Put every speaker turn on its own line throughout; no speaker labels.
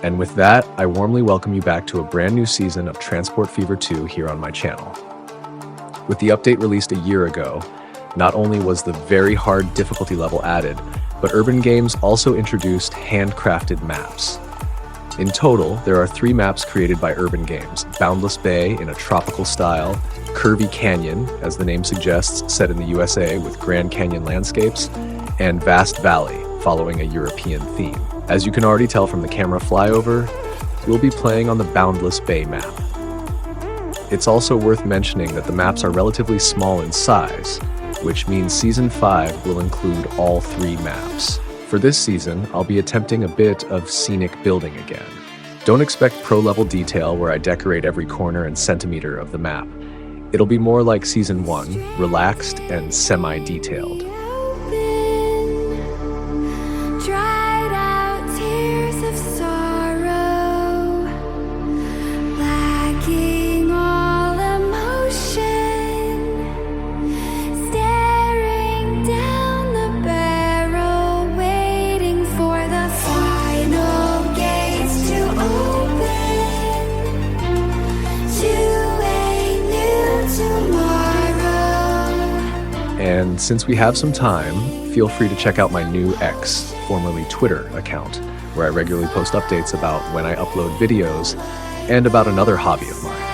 And with that, I warmly welcome you back to a brand new season of Transport Fever 2 here on my channel. With the update released a year ago, not only was the very hard difficulty level added, but Urban Games also introduced handcrafted maps. In total, there are 3 maps created by Urban Games: Boundless Bay in a tropical style, Curvy Canyon, as the name suggests, set in the USA with Grand Canyon landscapes, and Vast Valley, following a European theme. As you can already tell from the camera flyover, we'll be playing on the Boundless Bay map. It's also worth mentioning that the maps are relatively small in size, which means Season 5 will include all 3 maps. For this season, I'll be attempting a bit of scenic building again. Don't expect pro-level detail where I decorate every corner and centimeter of the map. It'll be more like Season 1, relaxed and semi-detailed. And since we have some time, feel free to check out my new X, formerly Twitter, account, where I regularly post updates about when I upload videos and about another hobby of mine.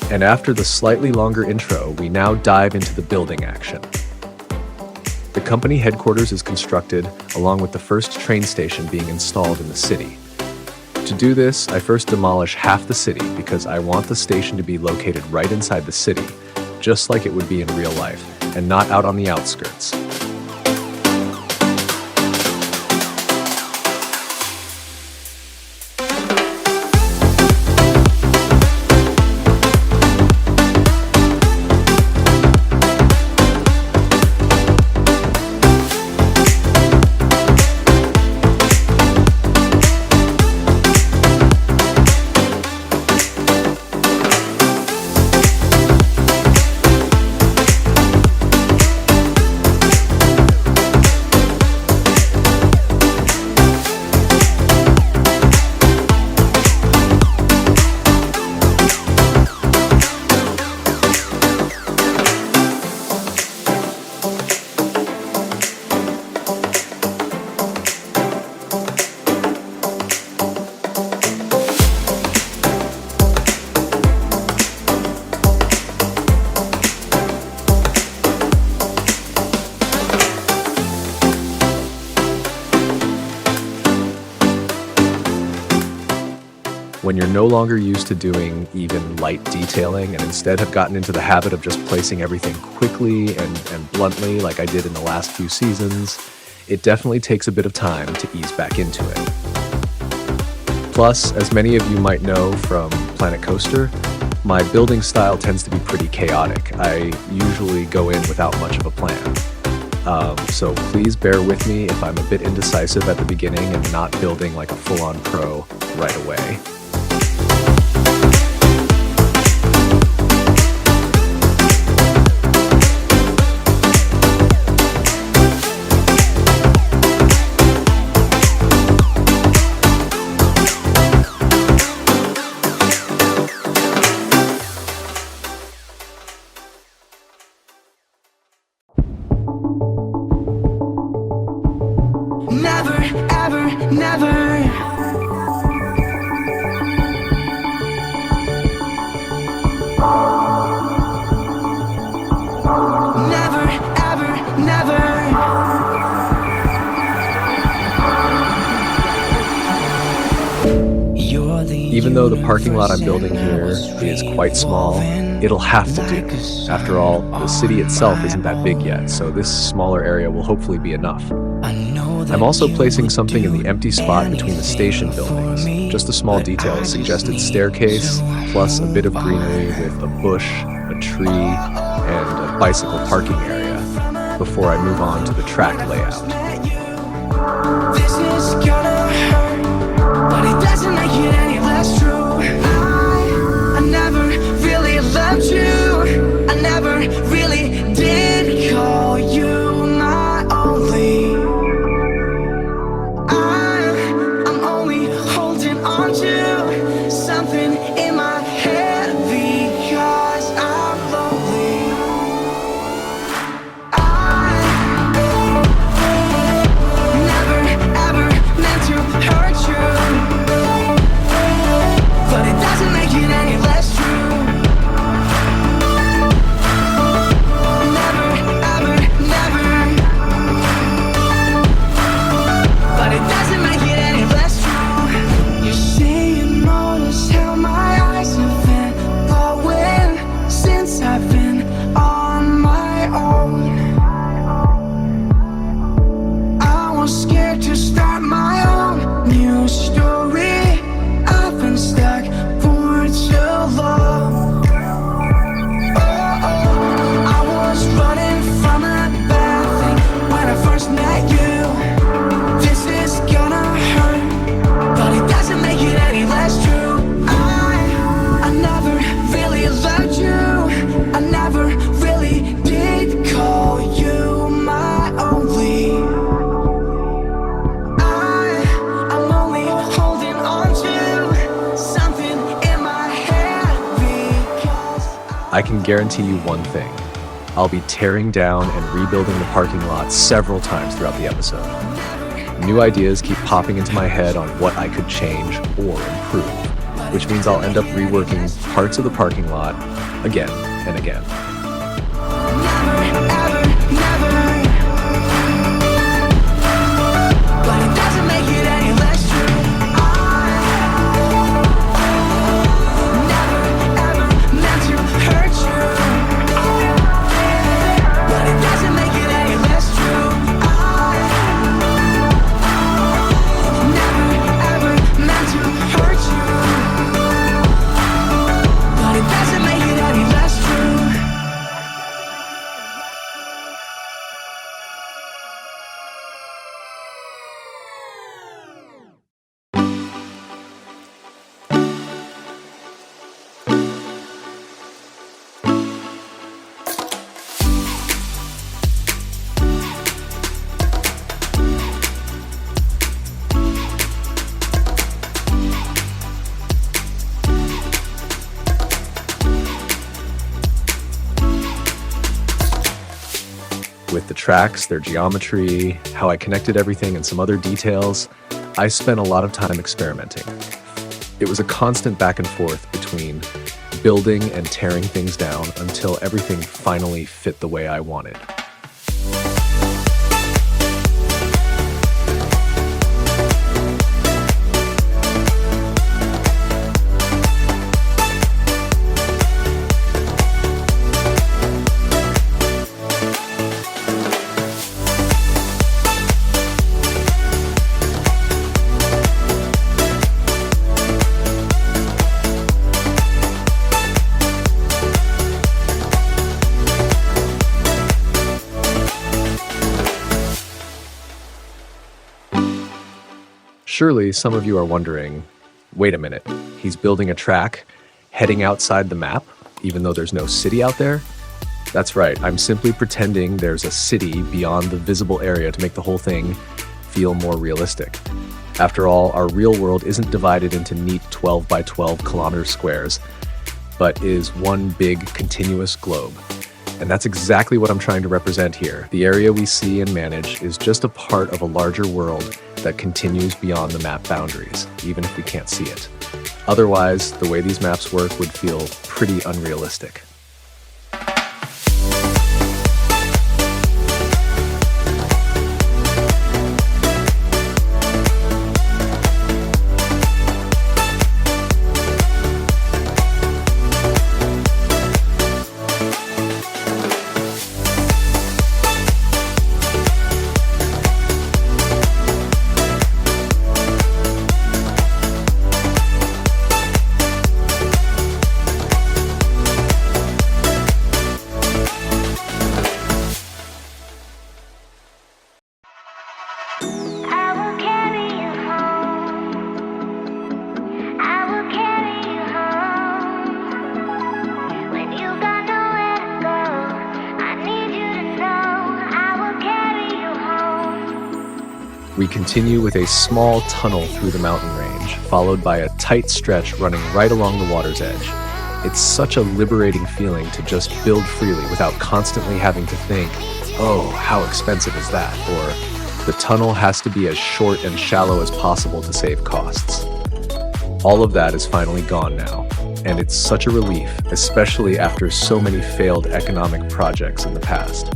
And after the slightly longer intro, we now dive into the building action. The company headquarters is constructed along with the first train station being installed in the city. To do this, I first demolish half the city because I want the station to be located right inside the city, just like it would be in real life, and not out on the outskirts. When you're no longer used to doing even light detailing and instead have gotten into the habit of just placing everything quickly and bluntly like I did in the last few seasons, it definitely takes a bit of time to ease back into it. Plus, as many of you might know from Planet Coaster, my building style tends to be pretty chaotic. I usually go in without much of a plan. So please bear with me if I'm a bit indecisive at the beginning and not building like a full-on pro right away.
Never, ever, never. Never, ever, never.
Even though the parking lot I'm building here is quite small, it'll have to do. After all, the city itself isn't that big yet, so this smaller area will hopefully be enough. I'm also placing something in the empty spot between the station buildings. Just a small detail, a suggested staircase, plus a bit of greenery with a bush, a tree, and a bicycle parking area, before I move on to the track layout.
This is gonna hurt, but it doesn't make it any less true. I never really loved you. I never really did call you my only. I'm only holding on to something in my head because I'm lonely. I never ever meant to hurt you, but it doesn't make it any less true. Never ever never, but it doesn't make it any less true. You say you notice how my eyes have been glowing since I've been on my own. I was scared to start my own new story. I've been stuck for too long. I was running from a bad thing when I first met you. This is gonna hurt, but it doesn't make it any less true. I never really loved you. I never really did call you my only. I'm only holding on to something in my head because
I can guarantee you one thing. I'll be tearing down and rebuilding the parking lot several times throughout the episode. New ideas keep popping into my head on what I could change or improve, which means I'll end up reworking parts of the parking lot again and again.
never ever never, but it doesn't make it any less true. I never ever meant to hurt you, but it doesn't make it any less true. I never ever meant to hurt you, but it doesn't make it any less true.
With the tracks, their geometry, how I connected everything, and some other details, I spent a lot of time experimenting. It was a constant back and forth between building and tearing things down until everything finally fit the way I wanted. Surely some of you are wondering, wait a minute, he's building a track heading outside the map, even though there's no city out there? That's right, I'm simply pretending there's a city beyond the visible area to make the whole thing feel more realistic. After all, our real world isn't divided into neat 12 by 12 kilometer squares, but is one big continuous globe. And that's exactly what I'm trying to represent here. The area we see and manage is just a part of a larger world that continues beyond the map boundaries, even if we can't see it. Otherwise, the way these maps work would feel pretty unrealistic. We continue with a small tunnel through the mountain range, followed by a tight stretch running right along the water's edge. It's such a liberating feeling to just build freely without constantly having to think, oh, how expensive is that? Or the tunnel has to be as short and shallow as possible to save costs. All of that is finally gone now, and it's such a relief, especially after so many failed economic projects in the past.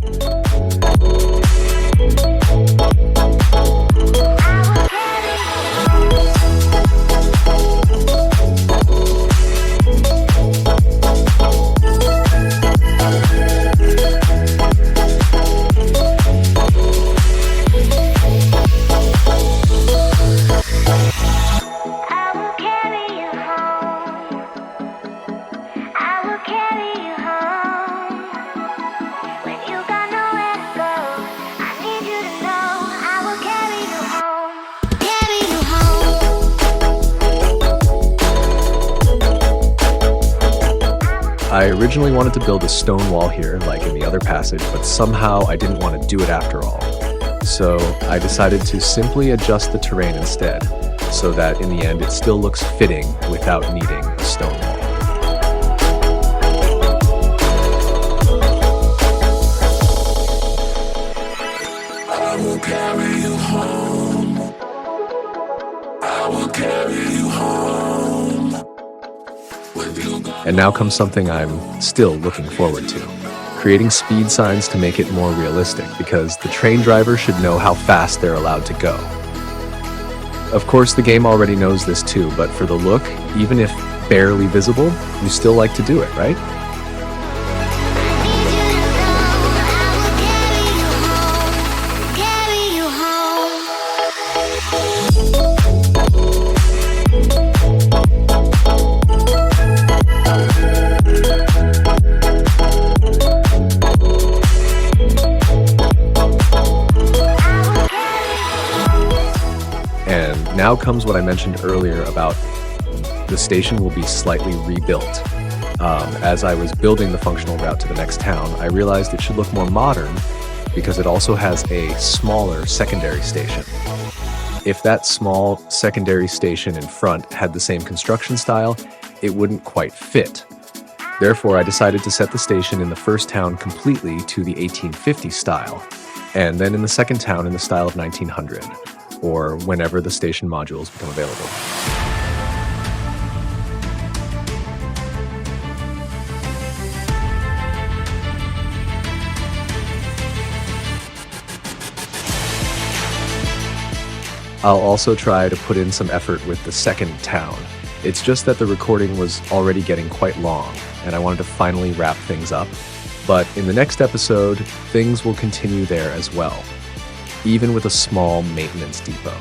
I originally wanted to build a stone wall here, like in the other passage, but somehow I didn't want to do it after all. So I decided to simply adjust the terrain instead, so that in the end it still looks fitting without needing a stone wall.
I will carry you home. I will carry you home.
And now comes something I'm still looking forward to. Creating speed signs to make it more realistic, because the train driver should know how fast they're allowed to go. Of course, the game already knows this too, but for the look, even if barely visible, you still like to do it, right? And now comes what I mentioned earlier about the station will be slightly rebuilt. As I was building the functional route to the next town, I realized it should look more modern because it also has a smaller secondary station. If that small secondary station in front had the same construction style, it wouldn't quite fit. Therefore, I decided to set the station in the first town completely to the 1850 style, and then in the second town in the style of 1900. Or whenever the station modules become available. I'll also try to put in some effort with the second town. It's just that the recording was already getting quite long, and I wanted to finally wrap things up. But in the next episode, things will continue there as well, even with a small maintenance depot.